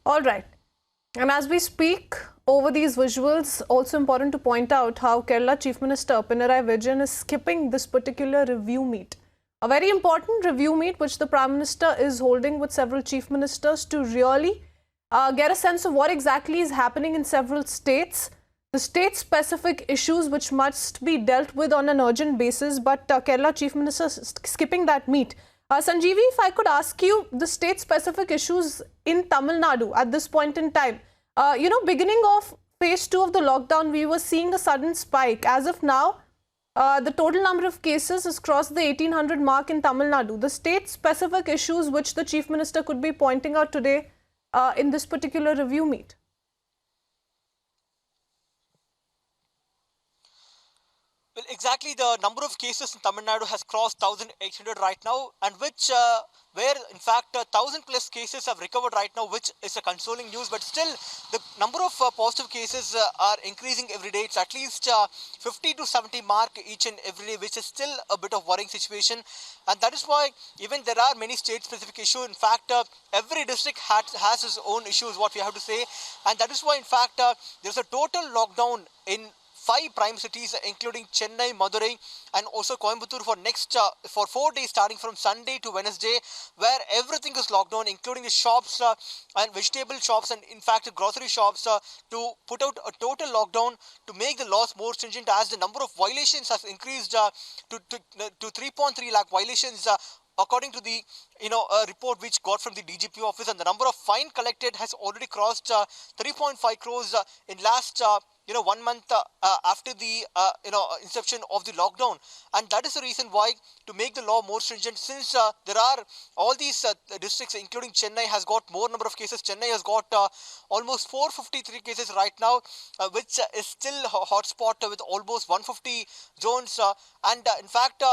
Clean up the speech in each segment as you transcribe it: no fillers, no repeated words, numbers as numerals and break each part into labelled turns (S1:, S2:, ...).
S1: All right. And as we speak over these visuals, also important to point out how Kerala Chief Minister Pinarayi Vijayan is skipping this particular review meet. A very important review meet which the Prime Minister is holding with several Chief Ministers to really get a sense of what exactly is happening in several states, the state-specific issues which must be dealt with on an urgent basis, but Kerala Chief Minister skipping that meet. Sanjeevi, if I could ask you the state-specific issues in Tamil Nadu at this point in time. Beginning of phase 2 of the lockdown, we were seeing a sudden spike. As of now, the total number of cases has crossed the 1800 mark in Tamil Nadu. The state-specific issues which the Chief Minister could be pointing out today in this particular review meet.
S2: Well, exactly, the number of cases in Tamil Nadu has crossed 1,800 right now, and where in fact 1,000 plus cases have recovered right now, which is a consoling news. But still, the number of positive cases are increasing every day. It's at least 50 to 70 mark each and every day, which is still a bit of worrying situation. And that is why even there are many state-specific issues. In fact, every district has its own issues, what we have to say. And that is why, in fact, there's a total lockdown in 5 prime cities, including Chennai, Madurai, and also Coimbatore for 4 days, starting from Sunday to Wednesday, where everything is locked down, including the shops and vegetable shops, and in fact grocery shops, to put out a total lockdown to make the laws more stringent, as the number of violations has increased to 3.3 lakh violations. According to the report which got from the DGP office, and the number of fine collected has already crossed 3.5 crores in last 1 month after the inception of the lockdown. And that is the reason why, to make the law more stringent, since there are all these districts, including Chennai, has got more number of cases. Chennai has got almost 453 cases right now, which is still a hotspot with almost 150 zones, and in fact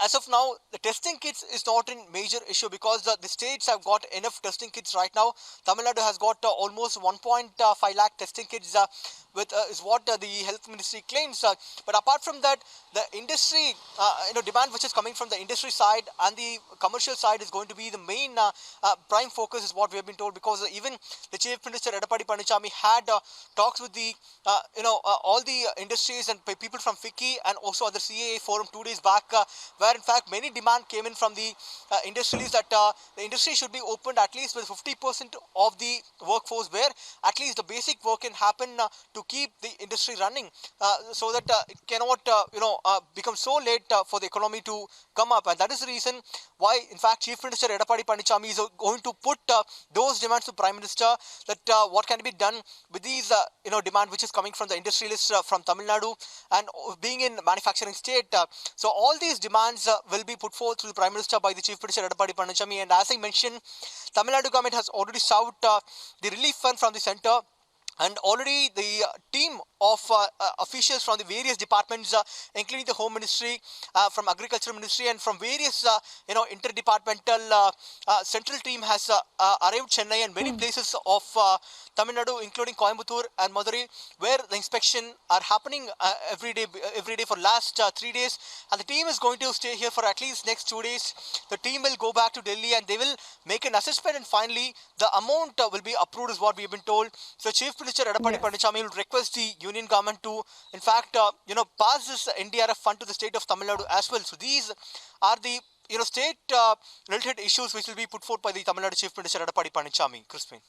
S2: as of now, the testing kits is not a major issue, because the states have got enough testing kits right now. Tamil Nadu has got almost 1.5 lakh testing kits, is what the health ministry claims. But apart from that, the industry, demand which is coming from the industry side and the commercial side is going to be the main prime focus, is what we have been told, because even the Chief Minister Edappadi Palaniswamy had talks with the all the industries and people from FICCI and also other CAA forum 2 days back, where in fact many demand came in from the industries that the industry should be opened at least with 50% of the workforce, where at least the basic work can happen to keep the industry running, so that it cannot become so late for the economy to come up. And that is the reason why, in fact, Chief Minister Edappadi Palaniswamy is going to put those demands to Prime Minister, that what can be done with these demand which is coming from the industrialists from Tamil Nadu, and being in manufacturing state. So all these demands will be put forth to the Prime Minister by the Chief Minister Edappadi Palaniswamy. And as I mentioned, Tamil Nadu government has already sought the relief fund from the centre, and already the team of officials from the various departments, including the Home Ministry, from Agriculture Ministry, and from various interdepartmental central team has arrived Chennai and many places of Tamil Nadu, including Coimbatore and Madurai, where the inspection are happening every day for last 3 days. And the team is going to stay here for at least next 2 days. The team will go back to Delhi and they will make an assessment, and finally the amount will be approved, is what we have been told. So Chief Minister Edappadi Palaniswamy will request the union government to, in fact, pass this NDRF fund to the state of Tamil Nadu as well. So these are the state related issues which will be put forth by the Tamil Nadu Chief Minister Edappadi Palaniswamy. Crispin.